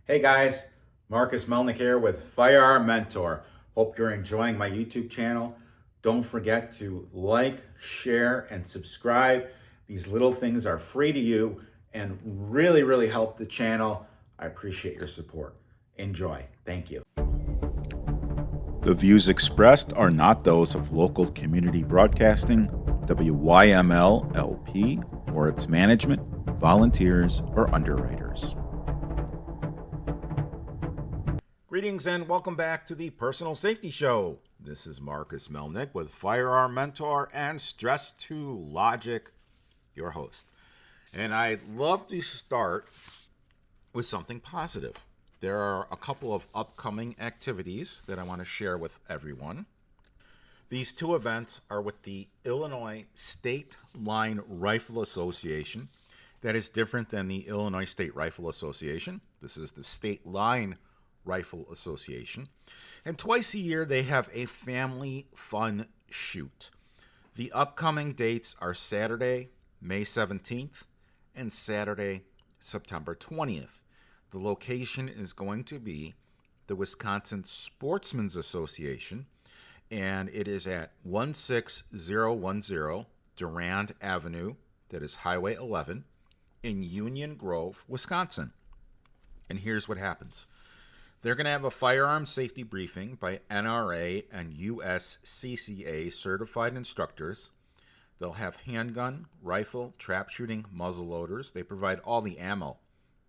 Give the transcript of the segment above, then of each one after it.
Hey guys, Marcus Melnick here with Firearm Mentor. Hope you're enjoying my YouTube channel. Don't forget to like, share, and subscribe. These little things are free to you and really help the channel. I appreciate your support. Enjoy. Thank you. The views expressed are not those of local community broadcasting, WYML LP, or its management, volunteers, or underwriters. Greetings and welcome back to the Personal Safety Show. This is Marcus Melnick with Firearm Mentor and Stress to Logic, your host. And I'd love to start with something positive. There are a couple of upcoming activities that I want to share with everyone. These two events are with the Illinois State Line Rifle Association. That is different than the Illinois State Rifle Association. This is the State Line Rifle Association. And twice a year they have a family fun shoot. The upcoming dates are Saturday, May 17th and Saturday, September 20th. The location is going to be the Wisconsin Sportsmen's Association, and it is at 16010 Durand Avenue, that is Highway 11, in Union Grove, Wisconsin. And here's what happens. They're going to have a firearm safety briefing by NRA and USCCA certified instructors. They'll have handgun, rifle, trap shooting, muzzle loaders. They provide all the ammo.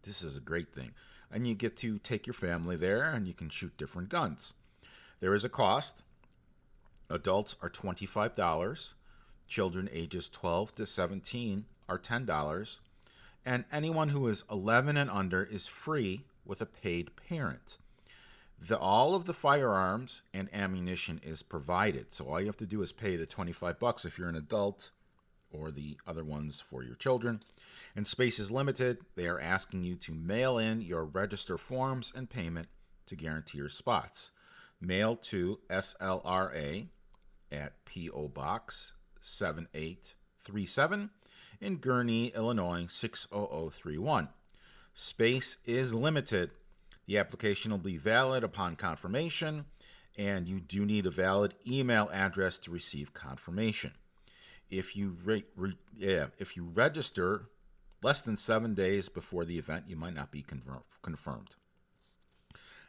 This is a great thing. And you get to take your family there and you can shoot different guns. There is a cost. Adults are $25. Children ages 12 to 17 are $10. And anyone who is 11 and under is free with a paid parent. All of the firearms and ammunition is provided. So all you have to do is pay the $25 if you're an adult, or the other ones for your children. And space is limited. They are asking you to mail in your register forms and payment to guarantee your spots. Mail to SLRA at P.O. Box 7837 in Gurnee, Illinois 60031. Space is limited. The application will be valid upon confirmation, and you do need a valid email address to receive confirmation. If you register less than 7 days before the event, you might not be confirmed.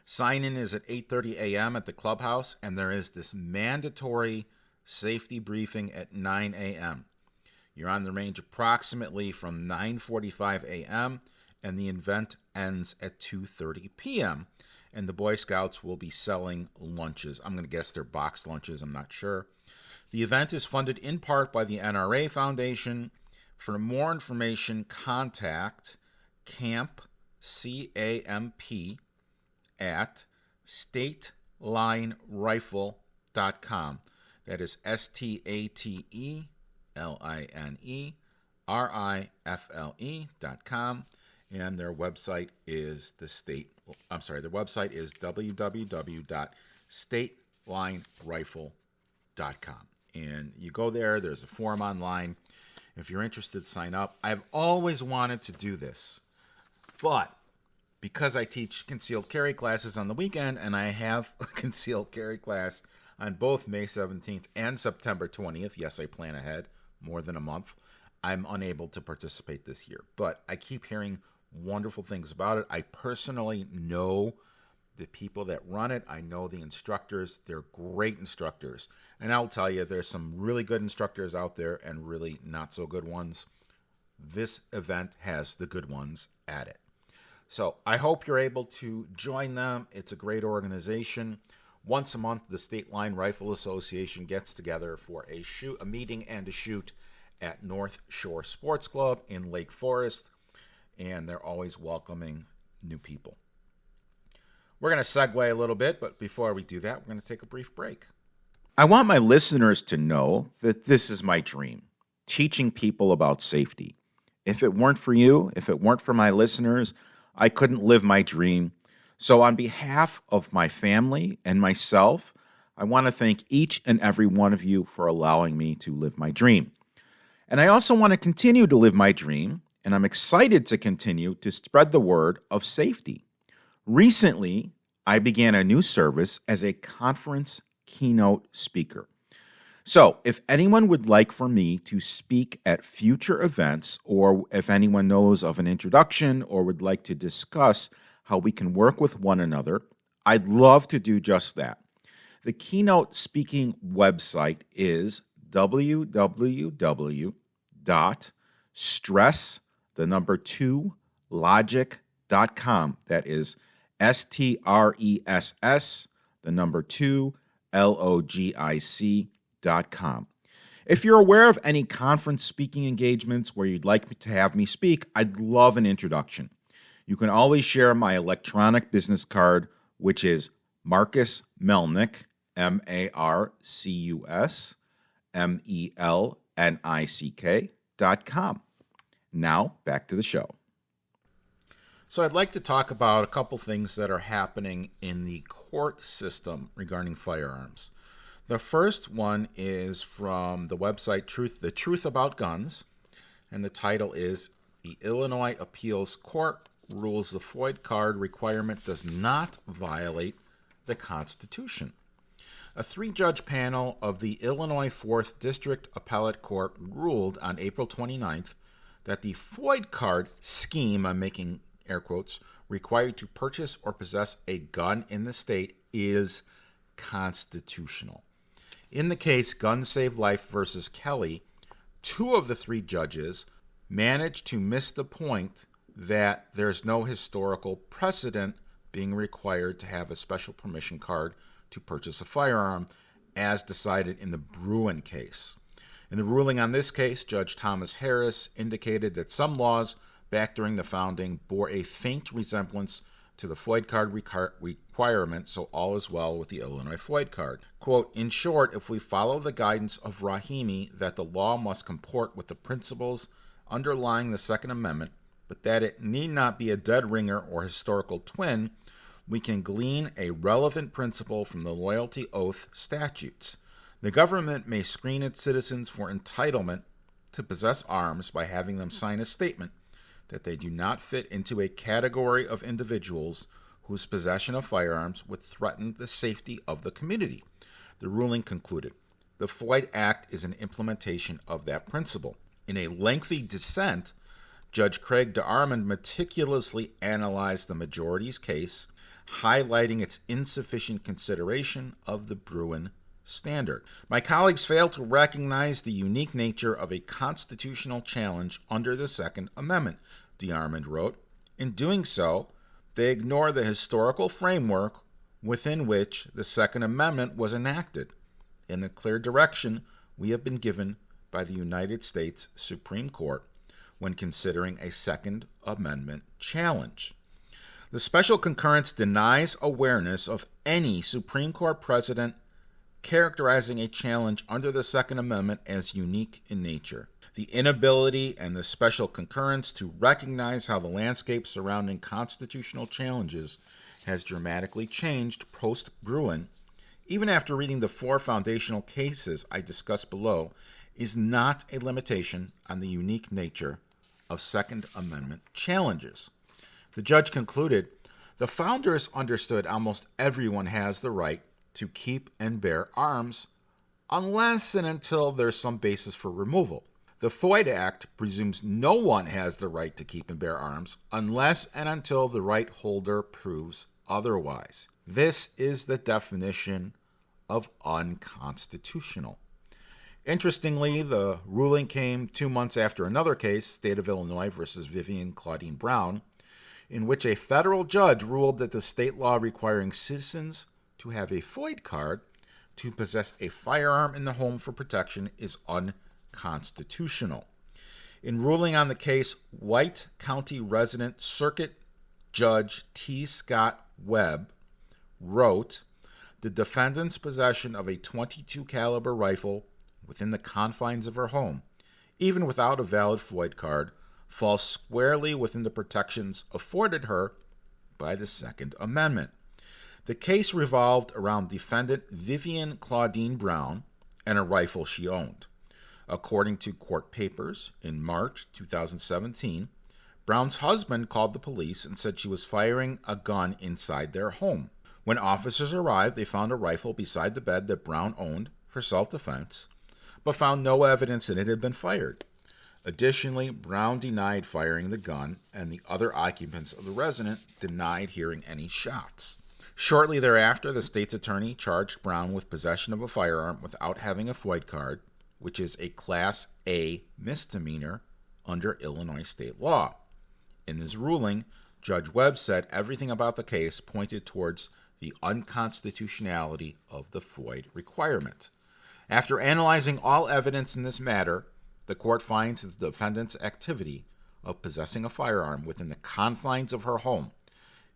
Sign-in is at 8:30 a.m. at the clubhouse, and there is this mandatory safety briefing at 9 a.m. You're on the range approximately from 9:45 a.m., and the event ends at 2:30 p.m., and the Boy Scouts will be selling lunches. I'm going to guess they're boxed lunches. I'm not sure. The event is funded in part by the NRA Foundation. For more information, contact CAMP, C-A-M-P, at statelinrifle.com. That is STATELINERIFLE.com. And their website is www.statelinrifle.com. And you go there, there's a form online. If you're interested, sign up. I've always wanted to do this, but because I teach concealed carry classes on the weekend, and I have a concealed carry class on both May 17th and September 20th, yes, I plan ahead more than a month, I'm unable to participate this year. But I keep hearing wonderful things about it. I personally know the people that run it. I know the instructors. They're great instructors. And I'll tell you, there's some really good instructors out there and really not so good ones. This event has the good ones at it. So I hope you're able to join them. It's a great organization. Once a month, the State Line Rifle Association gets together for a meeting and a shoot at North Shore Sports Club in Lake Forest, and they're always welcoming new people. We're going to segue a little bit, but before we do that, we're going to take a brief break. I want my listeners to know that this is my dream, teaching people about safety. If it weren't for you, if it weren't for my listeners, I couldn't live my dream. So on behalf of my family and myself, I want to thank each and every one of you for allowing me to live my dream. And I also want to continue to live my dream, and I'm excited to continue to spread the word of safety. Recently, I began a new service as a conference keynote speaker. So, if anyone would like for me to speak at future events, or if anyone knows of an introduction or would like to discuss how we can work with one another, I'd love to do just that. The keynote speaking website is www.stress2logic.com. That is STRES2logic.com. If you're aware of any conference speaking engagements where you'd like to have me speak, I'd love an introduction. You can always share my electronic business card, which is Marcus Melnick, MarcusMelnick.com. Now, back to the show. So I'd like to talk about a couple things that are happening in the court system regarding firearms. The first one is from the website The Truth About Guns, and the title is The Illinois Appeals Court Rules the FOID card requirement does not violate the Constitution. A 3-judge panel of the Illinois 4th District Appellate Court ruled on April 29th that the FOID card scheme, I'm making air quotes, required to purchase or possess a gun in the state is constitutional. In the case Gun Save Life versus Kelly, 2 of the 3 judges managed to miss the point that there's no historical precedent being required to have a special permission card to purchase a firearm, as decided in the Bruin case. In the ruling on this case, Judge Thomas Harris indicated that some laws back during the founding bore a faint resemblance to the FOID card requirement, so all is well with the Illinois FOID card. Quote, in short, if we follow the guidance of Rahimi that the law must comport with the principles underlying the Second Amendment, but that it need not be a dead ringer or historical twin, we can glean a relevant principle from the loyalty oath statutes. The government may screen its citizens for entitlement to possess arms by having them sign a statement that they do not fit into a category of individuals whose possession of firearms would threaten the safety of the community. The ruling concluded, the FOID Act is an implementation of that principle. In a lengthy dissent, Judge Craig DeArmond meticulously analyzed the majority's case, highlighting its insufficient consideration of the Bruin standard. My colleagues failed to recognize the unique nature of a constitutional challenge under the Second Amendment, DeArmond wrote. In doing so, they ignore the historical framework within which the Second Amendment was enacted and the clear direction we have been given by the United States Supreme Court when considering a Second Amendment challenge. The special concurrence denies awareness of any Supreme Court precedent characterizing a challenge under the Second Amendment as unique in nature. The inability and the special concurrence to recognize how the landscape surrounding constitutional challenges has dramatically changed post-Bruin, even after reading the 4 foundational cases I discussed below, is not a limitation on the unique nature of Second Amendment challenges. The judge concluded, the founders understood almost everyone has the right to keep and bear arms unless and until there's some basis for removal. The FOID Act presumes no one has the right to keep and bear arms unless and until the right holder proves otherwise. This is the definition of unconstitutional. Interestingly, the ruling came 2 months after another case, State of Illinois versus Vivian Claudine Brown, in which a federal judge ruled that the state law requiring citizens to have a FOID card to possess a firearm in the home for protection is unconstitutional. In ruling on the case, White County resident Circuit Judge T. Scott Webb wrote, the defendant's possession of a .22 caliber rifle within the confines of her home, even without a valid FOID card, falls squarely within the protections afforded her by the Second Amendment. The case revolved around defendant Vivian Claudine Brown and a rifle she owned. According to court papers, in March 2017, Brown's husband called the police and said she was firing a gun inside their home. When officers arrived, they found a rifle beside the bed that Brown owned for self-defense, but found no evidence that it had been fired. Additionally, Brown denied firing the gun, and the other occupants of the residence denied hearing any shots. Shortly thereafter, the state's attorney charged Brown with possession of a firearm without having a FOID card, which is a Class A misdemeanor under Illinois state law. In his ruling, Judge Webb said everything about the case pointed towards the unconstitutionality of the FOID requirement. After analyzing all evidence in this matter, the court finds that the defendant's activity of possessing a firearm within the confines of her home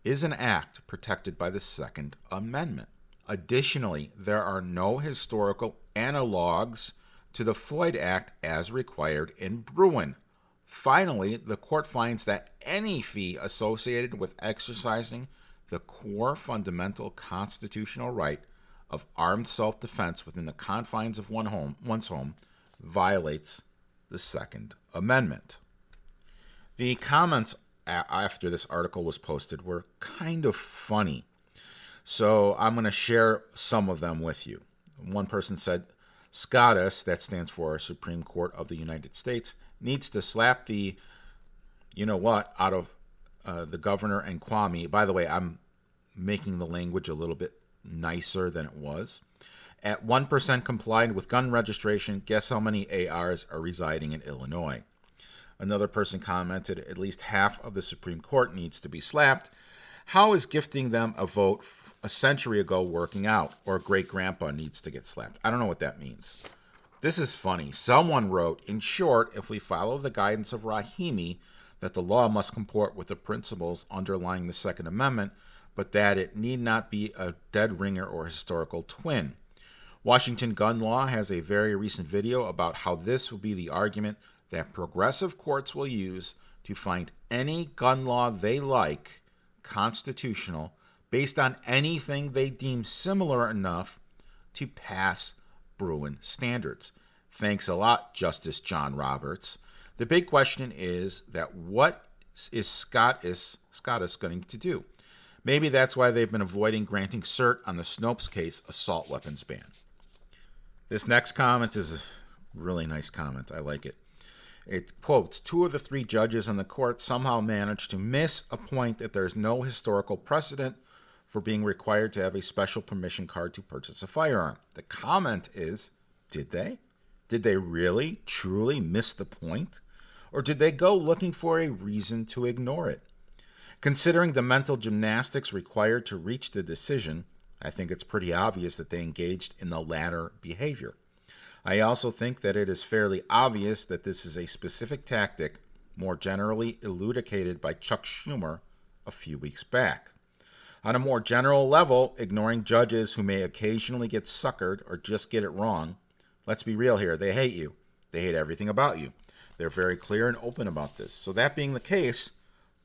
is an act protected by the Second Amendment. Additionally, there are no historical analogs to the FOID Act as required in Bruin. Finally, the court finds that any fee associated with exercising the core fundamental constitutional right of armed self-defense within the confines of one's home violates the Second Amendment. The comments after this article was posted were kind of funny, so I'm going to share some of them with you. One person said, SCOTUS, that stands for Supreme Court of the United States, needs to slap the you-know-what out of the governor and Kwame. By the way, I'm making the language a little bit nicer than it was. At 1% complied with gun registration, guess how many ARs are residing in Illinois? Another person commented, at least half of the Supreme Court needs to be slapped. How is gifting them a vote a century ago working out? Or great-grandpa needs to get slapped. I don't know what that means. This is funny. Someone wrote, in short, if we follow the guidance of Rahimi, that the law must comport with the principles underlying the Second Amendment, but that it need not be a dead ringer or historical twin. Washington gun law has a very recent video about how this will be the argument that progressive courts will use to find any gun law they like constitutional based on anything they deem similar enough to pass Bruin standards. Thanks a lot, Justice John Roberts. The big question is that what is SCOTUS going to do? Maybe that's why they've been avoiding granting cert on the Snopes case assault weapons ban. This next comment is a really nice comment. I like it. It quotes, 2 of the 3 judges on the court somehow managed to miss a point that there's no historical precedent for being required to have a special permission card to purchase a firearm. The comment is, did they? Did they really, truly miss the point? Or did they go looking for a reason to ignore it? Considering the mental gymnastics required to reach the decision, I think it's pretty obvious that they engaged in the latter behavior. I also think that it is fairly obvious that this is a specific tactic more generally elucidated by Chuck Schumer a few weeks back. On a more general level, ignoring judges who may occasionally get suckered or just get it wrong, let's be real here, they hate you. They hate everything about you. They're very clear and open about this. So that being the case,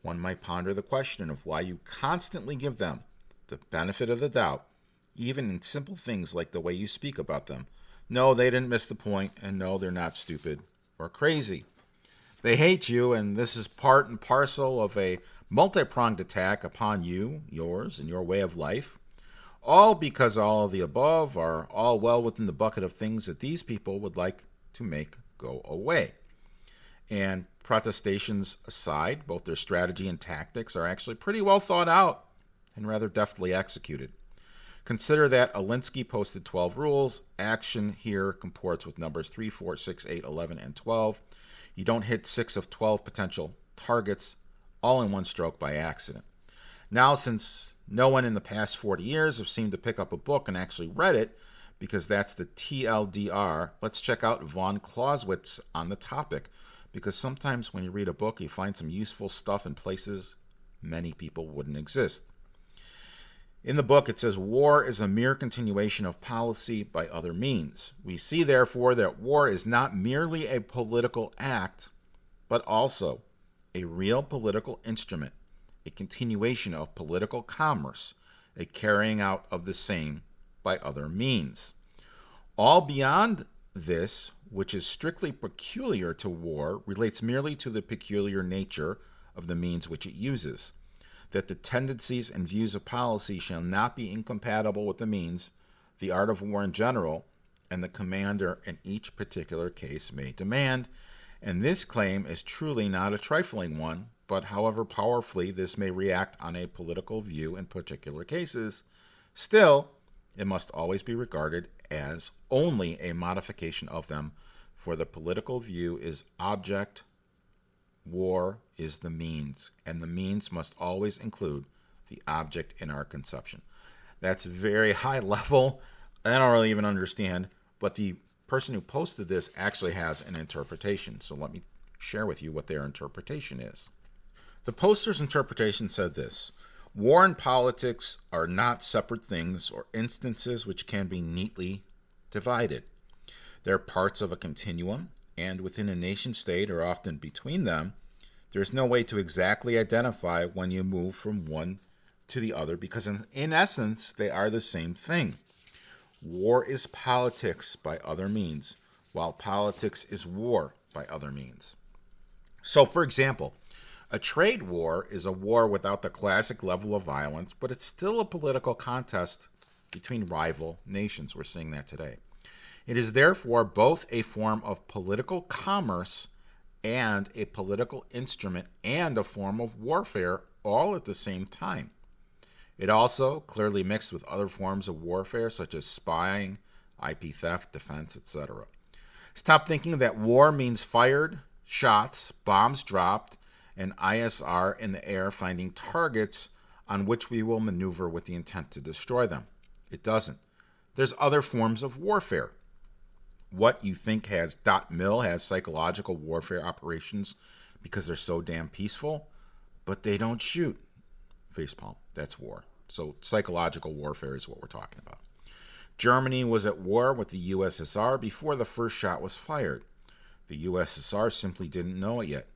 one might ponder the question of why you constantly give them the benefit of the doubt, even in simple things like the way you speak about them. No, they didn't miss the point, and no, they're not stupid or crazy. They hate you, and this is part and parcel of a multi-pronged attack upon you, yours, and your way of life, all because all of the above are all well within the bucket of things that these people would like to make go away. And protestations aside, both their strategy and tactics are actually pretty well thought out and rather deftly executed. Consider that Alinsky posted 12 rules. Action here comports with numbers 3, 4, 6, 8, 11, and 12. You don't hit 6 of 12 potential targets all in one stroke by accident. Now, since no one in the past 40 years have seemed to pick up a book and actually read it, because that's the TLDR, let's check out Von Clausewitz on the topic, because sometimes when you read a book, you find some useful stuff in places many people wouldn't exist. In the book, it says, war is a mere continuation of policy by other means. We see, therefore, that war is not merely a political act, but also a real political instrument, a continuation of political commerce, a carrying out of the same by other means. All beyond this, which is strictly peculiar to war, relates merely to the peculiar nature of the means which it uses, that the tendencies and views of policy shall not be incompatible with the means, the art of war in general, and the commander in each particular case may demand. And this claim is truly not a trifling one, but however powerfully this may react on a political view in particular cases, still, it must always be regarded as only a modification of them, for the political view is object, war is the means, and the means must always include the object in our conception. That's very high level. I don't really even understand, but the person who posted this actually has an interpretation. So let me share with you what their interpretation is. The poster's interpretation said this: war and politics are not separate things or instances which can be neatly divided. They're parts of a continuum, and within a nation state, or often between them, there's no way to exactly identify when you move from one to the other, because in essence, they are the same thing. War is politics by other means, while politics is war by other means. So, for example, a trade war is a war without the classic level of violence, but it's still a political contest between rival nations. We're seeing that today. It is therefore both a form of political commerce and a political instrument and a form of warfare all at the same time. It also clearly mixed with other forms of warfare such as spying, IP theft, defense, etc. Stop thinking that war means fired shots, bombs dropped, and ISR in the air finding targets on which we will maneuver with the intent to destroy them. It doesn't. There's other forms of warfare. What you think has .mil has psychological warfare operations because they're so damn peaceful, but they don't shoot. Facepalm. That's war. So psychological warfare is what we're talking about. Germany was at war with the USSR before the first shot was fired. The USSR simply didn't know it yet.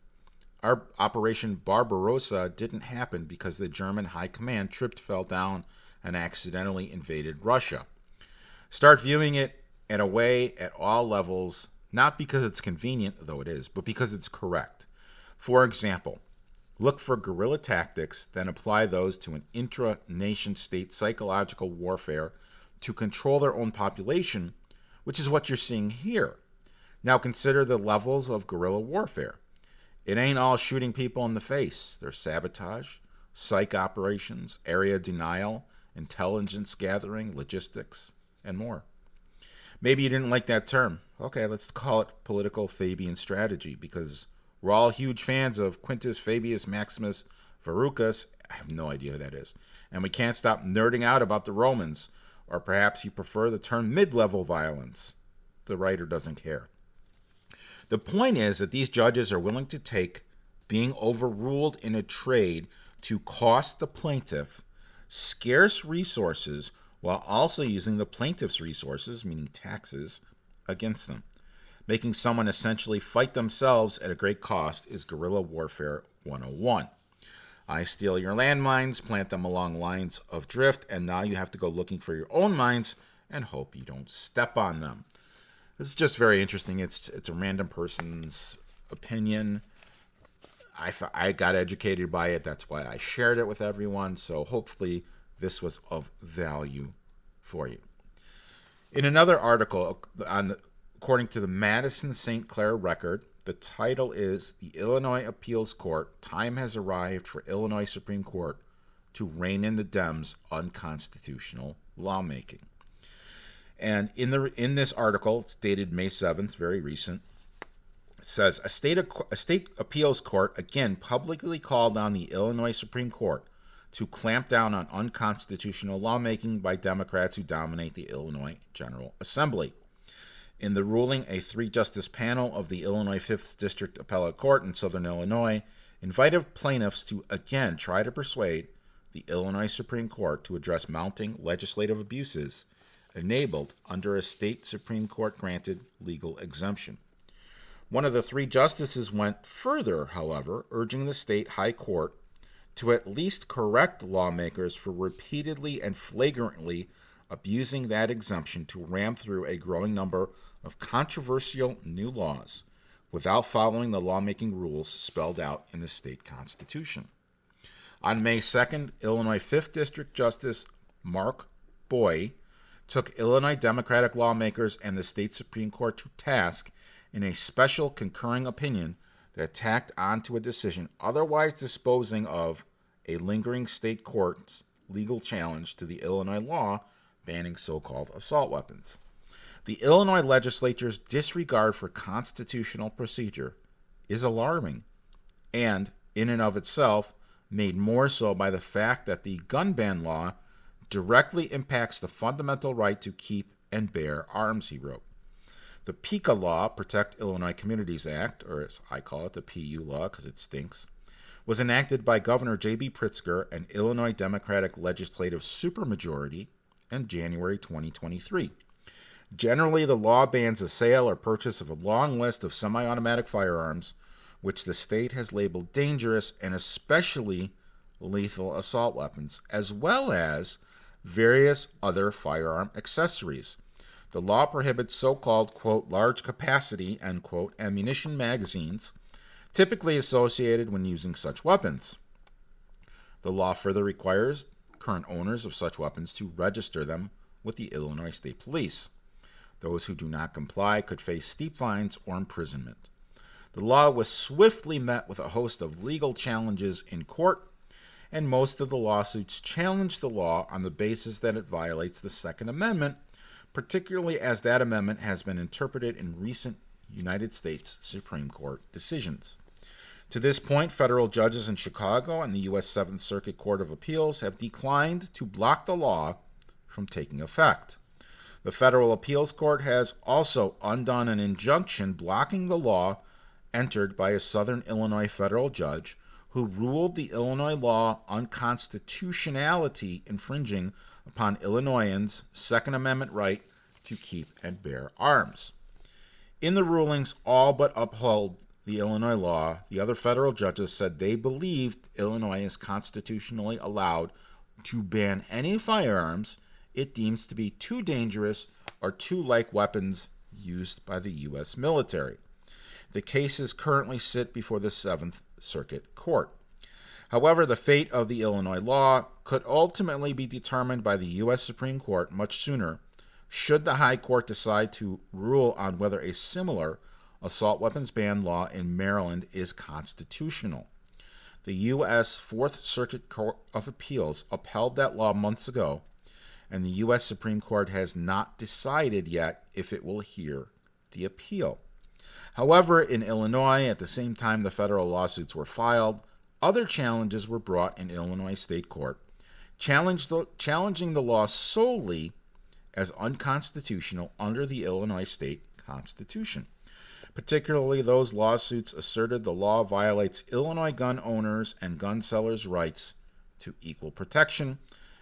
Our Operation Barbarossa didn't happen because the German high command tripped, fell down, and accidentally invaded Russia. Start viewing it in a way at all levels, not because it's convenient, though it is, but because it's correct. For example, look for guerrilla tactics, then apply those to an intra-nation state psychological warfare to control their own population, which is what you're seeing here. Now consider the levels of guerrilla warfare. It ain't all shooting people in the face. There's sabotage, psych operations, area denial, intelligence gathering, logistics, and more. Maybe you didn't like that term. Okay, let's call it political Fabian strategy, because we're all huge fans of Quintus Fabius Maximus Verrucus. I have no idea who that is. And we can't stop nerding out about the Romans. Or perhaps you prefer the term mid-level violence. The writer doesn't care. The point is that these judges are willing to take being overruled in a trade to cost the plaintiff scarce resources while also using the plaintiff's resources, meaning taxes, against them. Making someone essentially fight themselves at a great cost is guerrilla warfare 101. I steal your landmines, plant them along lines of drift, and now you have to go looking for your own mines and hope you don't step on them. This is just very interesting. It's a random person's opinion. I got educated by it. That's why I shared it with everyone. So hopefully this was of value for you. In another article, according to the Madison St. Clair Record, the title is "The Illinois Appeals Court, Time Has Arrived for Illinois Supreme Court to Rein in the Dems' Unconstitutional Lawmaking." And in this article, it's dated May 7th, very recent, it says, a state appeals court again publicly called on the Illinois Supreme Court to clamp down on unconstitutional lawmaking by Democrats who dominate the Illinois General Assembly. In the ruling, a 3-justice panel of the Illinois 5th District Appellate Court in Southern Illinois invited plaintiffs to again try to persuade the Illinois Supreme Court to address mounting legislative abuses enabled under a state Supreme Court granted legal exemption. One of the 3 justices went further, however, urging the state high court to at least correct lawmakers for repeatedly and flagrantly abusing that exemption to ram through a growing number of controversial new laws, without following the lawmaking rules spelled out in the state constitution. On May 2nd, Illinois 5th District Justice Mark Boy took Illinois Democratic lawmakers and the state Supreme Court to task in a special concurring opinion that tacked onto a decision otherwise disposing of a lingering state court's legal challenge to the Illinois law banning so-called assault weapons. The Illinois legislature's disregard for constitutional procedure is alarming and, in and of itself, made more so by the fact that the gun ban law directly impacts the fundamental right to keep and bear arms, he wrote. The PICA law, Protect Illinois Communities Act, or as I call it, the PU law because it stinks, was enacted by Governor J.B. Pritzker, an Illinois Democratic legislative supermajority, in January 2023. Generally, the law bans the sale or purchase of a long list of semi-automatic firearms, which the state has labeled dangerous and especially lethal assault weapons, as well as various other firearm accessories. The law prohibits so-called, quote, large capacity, end quote, ammunition magazines, typically associated when using such weapons. The law further requires current owners of such weapons to register them with the Illinois State Police. Those who do not comply could face steep fines or imprisonment. The law was swiftly met with a host of legal challenges in court, and most of the lawsuits challenged the law on the basis that it violates the Second Amendment, particularly as that amendment has been interpreted in recent United States Supreme Court decisions. To this point, federal judges in Chicago and the U.S. Seventh Circuit Court of Appeals have declined to block the law from taking effect. The Federal Appeals Court has also undone an injunction blocking the law entered by a Southern Illinois federal judge who ruled the Illinois law unconstitutionality, infringing upon Illinoisans' Second Amendment right to keep and bear arms. In the rulings all but upheld the Illinois law, the other federal judges said they believed Illinois is constitutionally allowed to ban any firearms it deems to be too dangerous or too like weapons used by the U.S. military. The cases currently sit before the Seventh Circuit Court. However, the fate of the Illinois law could ultimately be determined by the U.S. Supreme Court much sooner, should the High Court decide to rule on whether a similar assault weapons ban law in Maryland is constitutional. The U.S. Fourth Circuit Court of Appeals upheld that law months ago, and the U.S. Supreme Court has not decided yet if it will hear the appeal. However, in Illinois, at the same time the federal lawsuits were filed, other challenges were brought in Illinois State Court, challenging the law solely as unconstitutional under the Illinois State Constitution. Particularly, those lawsuits asserted the law violates Illinois gun owners and gun sellers' rights to equal protection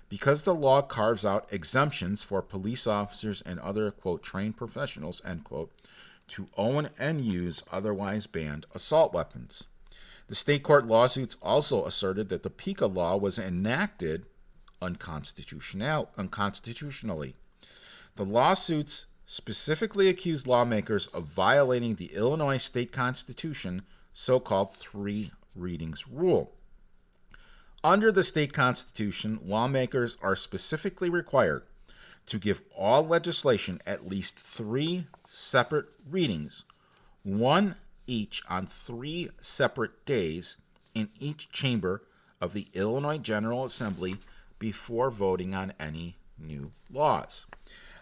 because the law carves out exemptions for police officers and other, quote, trained professionals, end quote, to own and use otherwise banned assault weapons. The state court lawsuits also asserted that the PICA law was enacted unconstitutionally. The lawsuits specifically accused lawmakers of violating the Illinois state constitution, so-called three readings rule. Under the state constitution, lawmakers are specifically required to give all legislation at least three separate readings, one each on 3 separate days in each chamber of the Illinois General Assembly before voting on any new laws.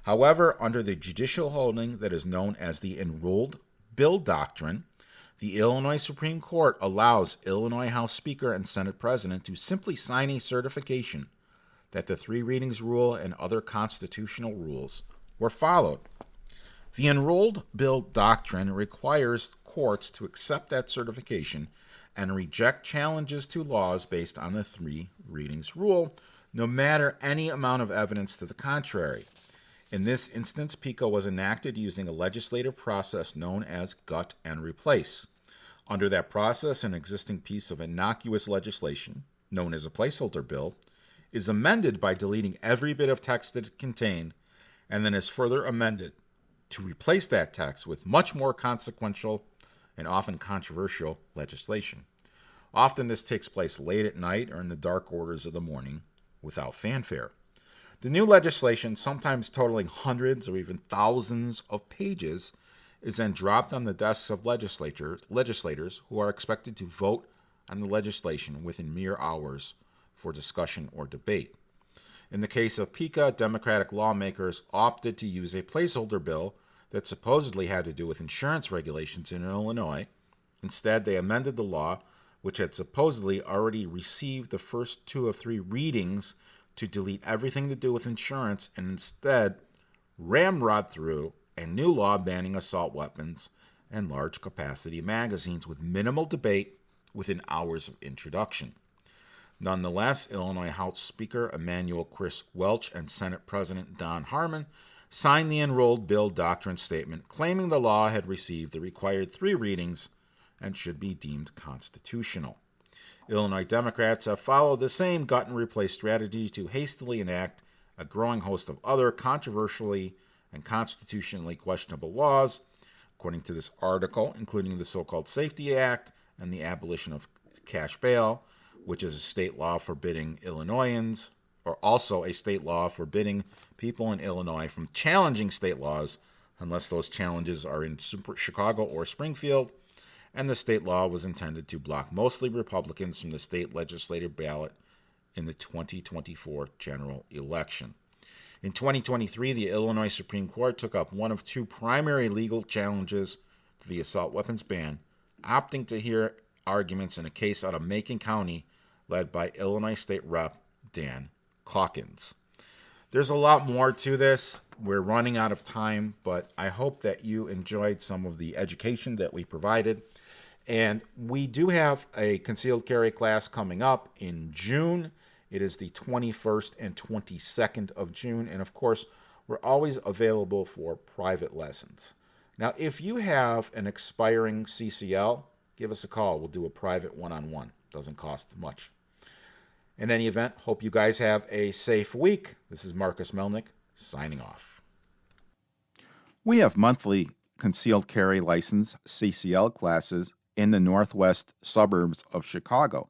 However, under the judicial holding that is known as the Enrolled Bill Doctrine, the Illinois Supreme Court allows Illinois House Speaker and Senate President to simply sign a certification that the 3 readings rule and other constitutional rules were followed. The Enrolled Bill Doctrine requires courts to accept that certification and reject challenges to laws based on the 3 readings rule, no matter any amount of evidence to the contrary. In this instance, PICA was enacted using a legislative process known as gut and replace. Under that process, an existing piece of innocuous legislation, known as a placeholder bill, is amended by deleting every bit of text that it contained, and then is further amended to replace that text with much more consequential and often controversial legislation. Often this takes place late at night or in the dark hours of the morning without fanfare. The new legislation, sometimes totaling hundreds or even thousands of pages, is then dropped on the desks of legislators who are expected to vote on the legislation within mere hours for discussion or debate. In the case of PICA, Democratic lawmakers opted to use a placeholder bill that supposedly had to do with insurance regulations in Illinois. Instead, they amended the law, which had supposedly already received the first 2 of 3 readings, to delete everything to do with insurance and instead ramrod through a new law banning assault weapons and large capacity magazines with minimal debate within hours of introduction. Nonetheless, Illinois House Speaker Emanuel Chris Welch and Senate President Don Harmon signed the enrolled bill doctrine statement claiming the law had received the required 3 readings and should be deemed constitutional. Illinois Democrats have followed the same gut-and-replace strategy to hastily enact a growing host of other controversially and constitutionally questionable laws, according to this article, including the so-called Safety Act and the abolition of cash bail, which is a state law forbidding Illinoisans, or also a state law forbidding people in Illinois from challenging state laws unless those challenges are in Chicago or Springfield, and the state law was intended to block mostly Republicans from the state legislative ballot in the 2024 general election. In 2023, the Illinois Supreme Court took up one of 2 primary legal challenges to the assault weapons ban, opting to hear arguments in a case out of Macon County led by Illinois State Rep. Dan Calkins. There's a lot more to this. We're running out of time, but I hope that you enjoyed some of the education that we provided. And we do have a concealed carry class coming up in June. It is the 21st and 22nd of June. And of course, we're always available for private lessons. Now, if you have an expiring CCL, give us a call. We'll do a private one-on-one. Doesn't cost much. In any event, hope you guys have a safe week. This is Marcus Melnick signing off. We have monthly concealed carry license CCL classes in the northwest suburbs of Chicago.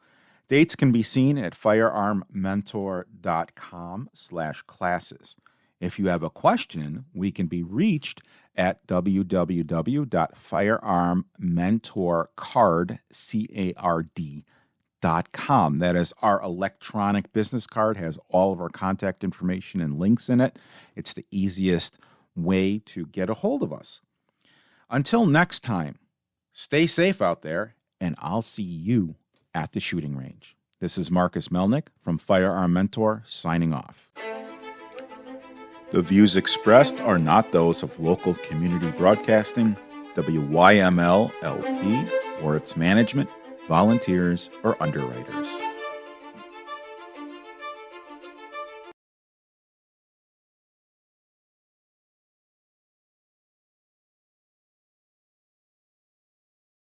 Dates can be seen at firearmmentor.com/classes. If you have a question, we can be reached at www.firearmmentorcard.com. That is our electronic business card, has all of our contact information and links in it. It's the easiest way to get a hold of us. Until next time, stay safe out there, and I'll see you at the shooting range. This is Marcus Melnick from Firearm Mentor signing off. The views expressed are not those of local community broadcasting, WYML LP, or its management, volunteers, or underwriters.